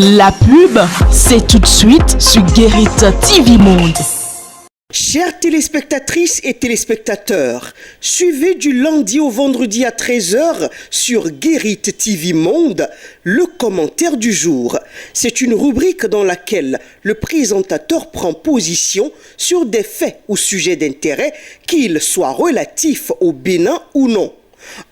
La pub, c'est tout de suite sur Guérit TV Monde. Chères téléspectatrices et téléspectateurs, suivez du lundi au vendredi à 13h sur Guérit TV Monde le commentaire du jour. C'est une rubrique dans laquelle le présentateur prend position sur des faits ou sujets d'intérêt, qu'ils soient relatifs au Bénin ou non.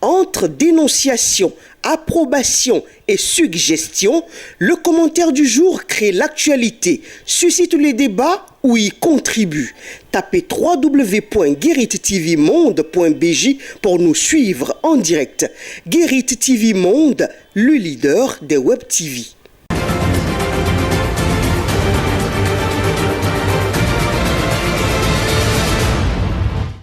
Entre dénonciation, approbation et suggestion, le commentaire du jour crée l'actualité, suscite les débats ou y contribue. Tapez www.gueritvmonde.bj pour nous suivre en direct. Guérit TV Monde, le leader des Web TV.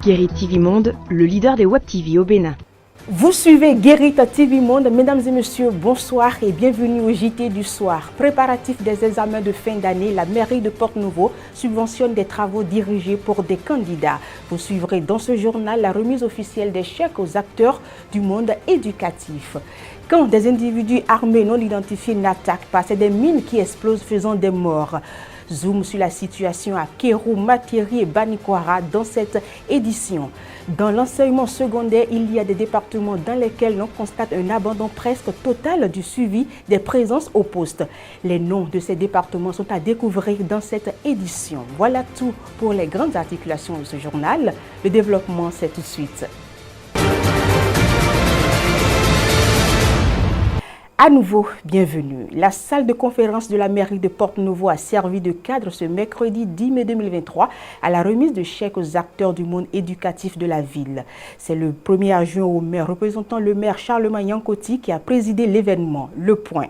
Guérit TV Monde, le leader des Web TV au Bénin. Vous suivez Guérit TV Monde. Mesdames et messieurs, bonsoir et bienvenue au JT du soir. Préparatif des examens de fin d'année, la mairie de Porte-Nouveau subventionne des travaux dirigés pour des candidats. Vous suivrez dans ce journal la remise officielle des chèques aux acteurs du monde éducatif. Quand des individus armés non identifiés n'attaquent pas, c'est des mines qui explosent faisant des morts. Zoom sur la situation à Kéru, Materi et Banikwara dans cette édition. Dans l'enseignement secondaire, il y a des départements dans lesquels l'on constate un abandon presque total du suivi des présences au poste. Les noms de ces départements sont à découvrir dans cette édition. Voilà tout pour les grandes articulations de ce journal. Le développement, c'est tout de suite. À nouveau, bienvenue. La salle de conférence de la mairie de Porte-Nouveau a servi de cadre ce mercredi 10 mai 2023 à la remise de chèques aux acteurs du monde éducatif de la ville. C'est le premier adjoint au maire représentant le maire Charlemagne Yankoti qui a présidé l'événement. Le point.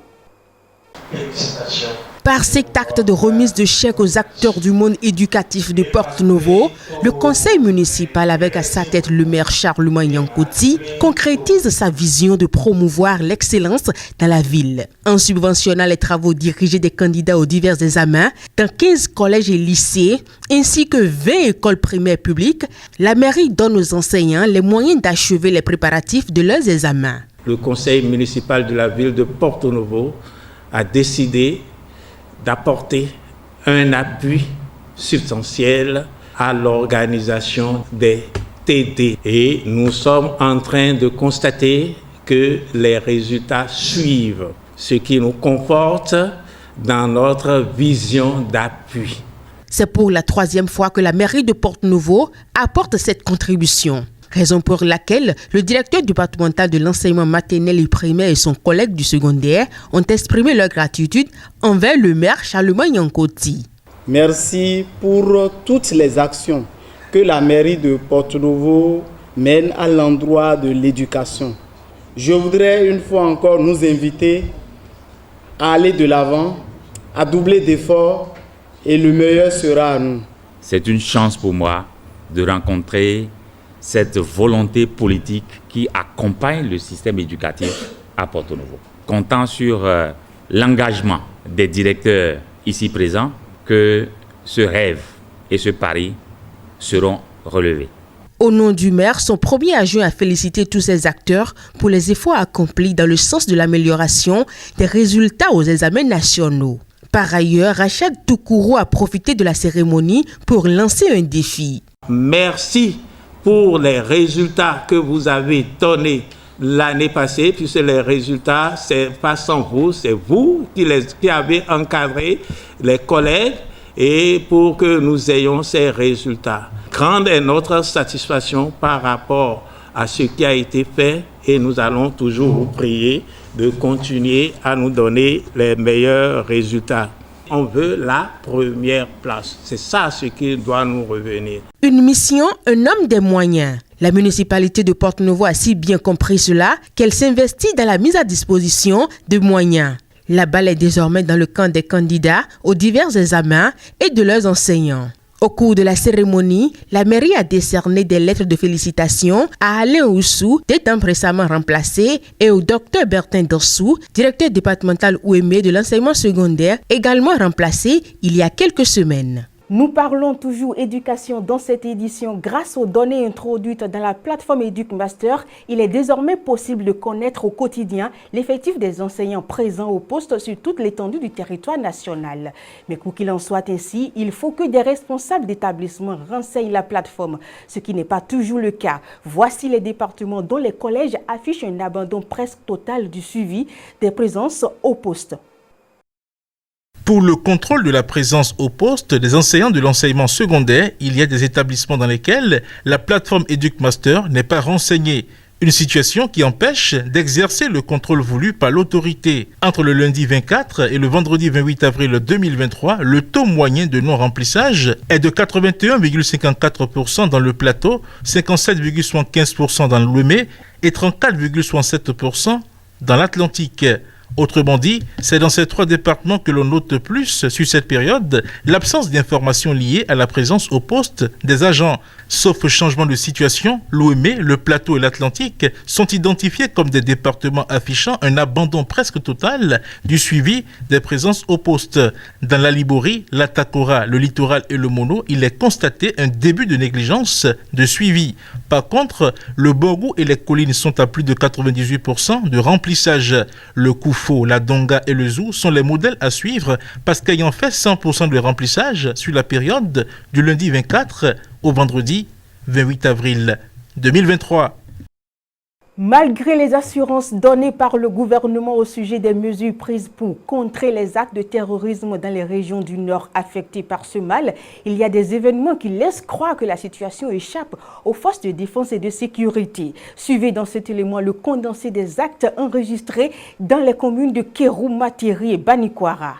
Par cet acte de remise de chèques aux acteurs du monde éducatif de Porte-Nouveau, le conseil municipal, avec à sa tête le maire Charlemagne Yankoti, concrétise sa vision de promouvoir l'excellence dans la ville. En subventionnant les travaux dirigés des candidats aux divers examens dans 15 collèges et lycées, ainsi que 20 écoles primaires publiques, la mairie donne aux enseignants les moyens d'achever les préparatifs de leurs examens. Le conseil municipal de la ville de Porte-Nouveau a décidé d'apporter un appui substantiel à l'organisation des TD. Et nous sommes en train de constater que les résultats suivent, ce qui nous conforte dans notre vision d'appui. C'est pour la 3e fois que la mairie de Porte-Nouveau apporte cette contribution. Raison pour laquelle le directeur départemental de l'enseignement maternel et primaire et son collègue du secondaire ont exprimé leur gratitude envers le maire Charlemagne Yankoti. Merci pour toutes les actions que la mairie de Porte-Nouveau mène à l'endroit de l'éducation. Je voudrais une fois encore nous inviter à aller de l'avant, à doubler d'efforts et le meilleur sera à nous. C'est une chance pour moi de rencontrer cette volonté politique qui accompagne le système éducatif à Porte-Nouveau. Comptant sur l'engagement des directeurs ici présents, que ce rêve et ce pari seront relevés. Au nom du maire, son premier adjoint a félicité tous ces acteurs pour les efforts accomplis dans le sens de l'amélioration des résultats aux examens nationaux. Par ailleurs, Rachad Toukourou a profité de la cérémonie pour lancer un défi. Merci pour les résultats que vous avez donnés l'année passée, puisque les résultats, c'est pas sans vous, c'est vous qui avez encadré les collègues et pour que nous ayons ces résultats. Grande est notre satisfaction par rapport à ce qui a été fait et nous allons toujours vous prier de continuer à nous donner les meilleurs résultats. On veut la première place. C'est ça ce qui doit nous revenir. Une mission, un homme des moyens. La municipalité de Porte-Nouveau a si bien compris cela qu'elle s'investit dans la mise à disposition de moyens. La balle est désormais dans le camp des candidats aux divers examens et de leurs enseignants. Au cours de la cérémonie, la mairie a décerné des lettres de félicitations à Alain Oussou, des dames récemment remplacées, et au docteur Bertin Dossou, directeur départemental OUEME de l'enseignement secondaire, également remplacé il y a quelques semaines. Nous parlons toujours éducation dans cette édition. Grâce aux données introduites dans la plateforme EducMaster, il est désormais possible de connaître au quotidien l'effectif des enseignants présents au poste sur toute l'étendue du territoire national. Mais quoi qu'il en soit ainsi, il faut que des responsables d'établissements renseignent la plateforme, ce qui n'est pas toujours le cas. Voici les départements dont les collèges affichent un abandon presque total du suivi des présences au poste. Pour le contrôle de la présence au poste des enseignants de l'enseignement secondaire, il y a des établissements dans lesquels la plateforme EducMaster n'est pas renseignée. Une situation qui empêche d'exercer le contrôle voulu par l'autorité. Entre le lundi 24 et le vendredi 28 avril 2023, le taux moyen de non-remplissage est de 81,54% dans le plateau, 57,75% dans l'Ouémé et 34,67% dans l'Atlantique. Autrement dit, c'est dans ces trois départements que l'on note plus sur cette période l'absence d'informations liées à la présence au poste des agents. Sauf changement de situation, l'Ouémé, le Plateau et l'Atlantique sont identifiés comme des départements affichant un abandon presque total du suivi des présences au poste. Dans la Liborie, la Takora, le Littoral et le Mono, il est constaté un début de négligence de suivi. Par contre, le Borgou et les collines sont à plus de 98% de remplissage. Le Koufo, la Donga et le Zou sont les modèles à suivre parce qu'ayant fait 100% de remplissage sur la période du lundi 24 au vendredi 28 avril 2023. Malgré les assurances données par le gouvernement au sujet des mesures prises pour contrer les actes de terrorisme dans les régions du Nord affectées par ce mal, il y a des événements qui laissent croire que la situation échappe aux forces de défense et de sécurité. Suivez dans cet élément le condensé des actes enregistrés dans les communes de Kérou, Materi et Banikwara.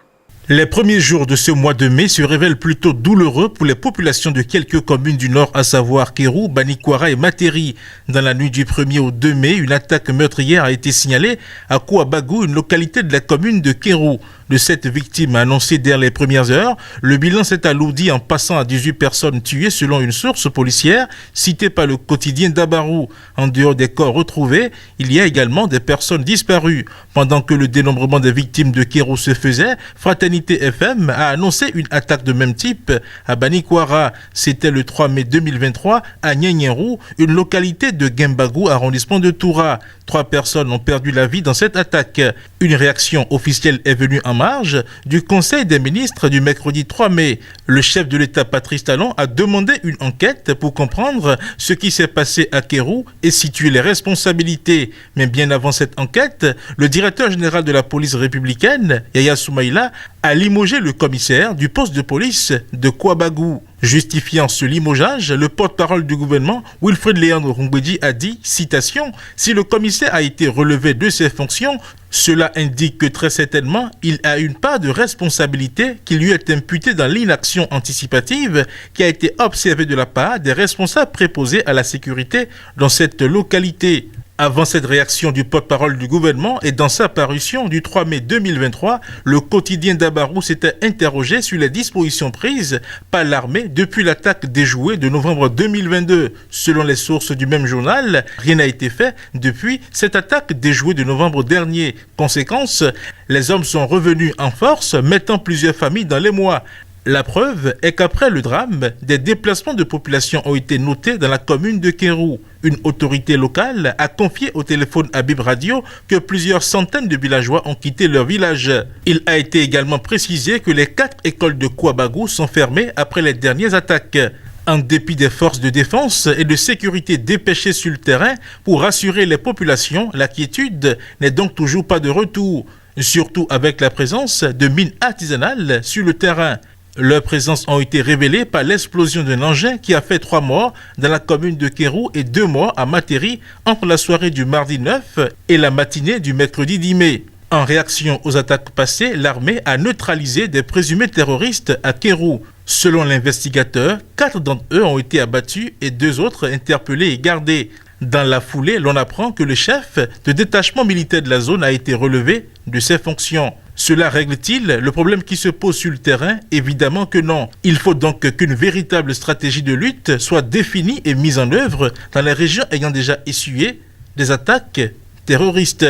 Les premiers jours de ce mois de mai se révèlent plutôt douloureux pour les populations de quelques communes du Nord, à savoir Kérou, Banikwara et Materi. Dans la nuit du 1er au 2 mai, une attaque meurtrière a été signalée à Kouabagou, une localité de la commune de Kérou. De cette victime annoncée dès les premières heures, le bilan s'est alourdi en passant à 18 personnes tuées selon une source policière citée par le quotidien Dabarou. En dehors des corps retrouvés, il y a également des personnes disparues. Pendant que le dénombrement des victimes de Kérou se faisait, Fraternité FM a annoncé une attaque de même type à Banikwara. C'était le 3 mai 2023 à Nyenyenrou, une localité de Gembagou, arrondissement de Toura. 3 personnes ont perdu la vie dans cette attaque. Une réaction officielle est venue en marge du Conseil des ministres du mercredi 3 mai. Le chef de l'État Patrice Talon a demandé une enquête pour comprendre ce qui s'est passé à Kérou et situer les responsabilités. Mais bien avant cette enquête, le directeur général de la police républicaine, Yaya Soumaïla, a limogé le commissaire du poste de police de Kouabagou. Justifiant ce limogeage, le porte-parole du gouvernement, Wilfred Léandre Rungbeji, a dit, citation, « Si le commissaire a été relevé de ses fonctions, cela indique que très certainement, il a une part de responsabilité qui lui est imputée dans l'inaction anticipative qui a été observée de la part des responsables préposés à la sécurité dans cette localité. » Avant cette réaction du porte-parole du gouvernement et dans sa parution du 3 mai 2023, le quotidien Dabarou s'était interrogé sur les dispositions prises par l'armée depuis l'attaque déjouée de novembre 2022. Selon les sources du même journal, rien n'a été fait depuis cette attaque déjouée de novembre dernier. Conséquence, les hommes sont revenus en force, mettant plusieurs familles dans les mois. La preuve est qu'après le drame, des déplacements de population ont été notés dans la commune de Kérou. Une autorité locale a confié au téléphone Habib Radio que plusieurs centaines de villageois ont quitté leur village. Il a été également précisé que les 4 écoles de Kouabagou sont fermées après les dernières attaques. En dépit des forces de défense et de sécurité dépêchées sur le terrain pour rassurer les populations, la quiétude n'est donc toujours pas de retour, surtout avec la présence de mines artisanales sur le terrain. Leurs présences ont été révélées par l'explosion d'un engin qui a fait 3 morts dans la commune de Kérou et 2 morts à Materi entre la soirée du mardi 9 et la matinée du mercredi 10 mai. En réaction aux attaques passées, l'armée a neutralisé des présumés terroristes à Kérou. Selon l'investigateur, 4 d'entre eux ont été abattus et 2 autres interpellés et gardés. Dans la foulée, l'on apprend que le chef de détachement militaire de la zone a été relevé de ses fonctions. Cela règle-t-il le problème qui se pose sur le terrain? Évidemment que non. Il faut donc qu'une véritable stratégie de lutte soit définie et mise en œuvre dans les régions ayant déjà essuyé des attaques terroristes.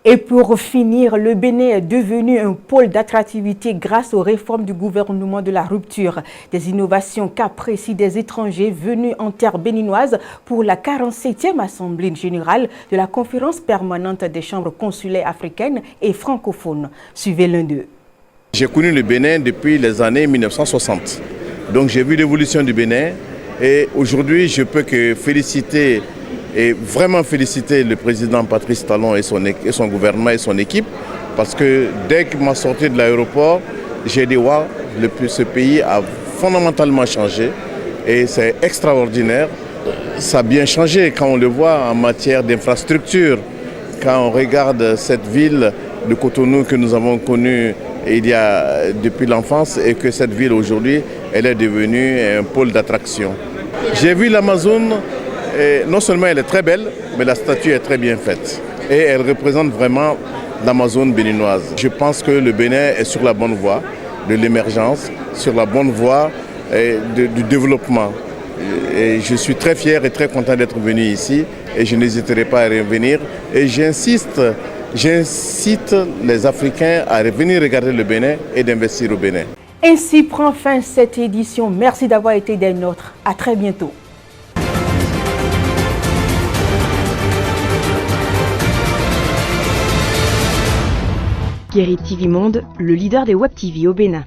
Et pour finir, le Bénin est devenu un pôle d'attractivité grâce aux réformes du gouvernement de la rupture. Des innovations qu'apprécient des étrangers venus en terre béninoise pour la 47e Assemblée générale de la Conférence permanente des chambres consulaires africaines et francophones. Suivez l'un d'eux. J'ai connu le Bénin depuis les années 1960. Donc j'ai vu l'évolution du Bénin et aujourd'hui je peux que féliciter et vraiment féliciter le président Patrice Talon et son gouvernement et son équipe parce que dès que m'a sorti de l'aéroport, j'ai dit waouh, ce pays a fondamentalement changé et c'est extraordinaire. Ça a bien changé quand on le voit en matière d'infrastructure, quand on regarde cette ville de Cotonou que nous avons connue depuis l'enfance et que cette ville aujourd'hui, elle est devenue un pôle d'attraction. J'ai vu l'Amazone. Et non seulement elle est très belle, mais la statue est très bien faite. Et elle représente vraiment l'Amazone béninoise. Je pense que le Bénin est sur la bonne voie de l'émergence, sur la bonne voie du développement. Et je suis très fier et très content d'être venu ici et je n'hésiterai pas à revenir. Et j'incite les Africains à revenir regarder le Bénin et d'investir au Bénin. Ainsi prend fin cette édition. Merci d'avoir été des nôtres. À très bientôt. Guérit TV Monde, le leader des Web TV au Bénin.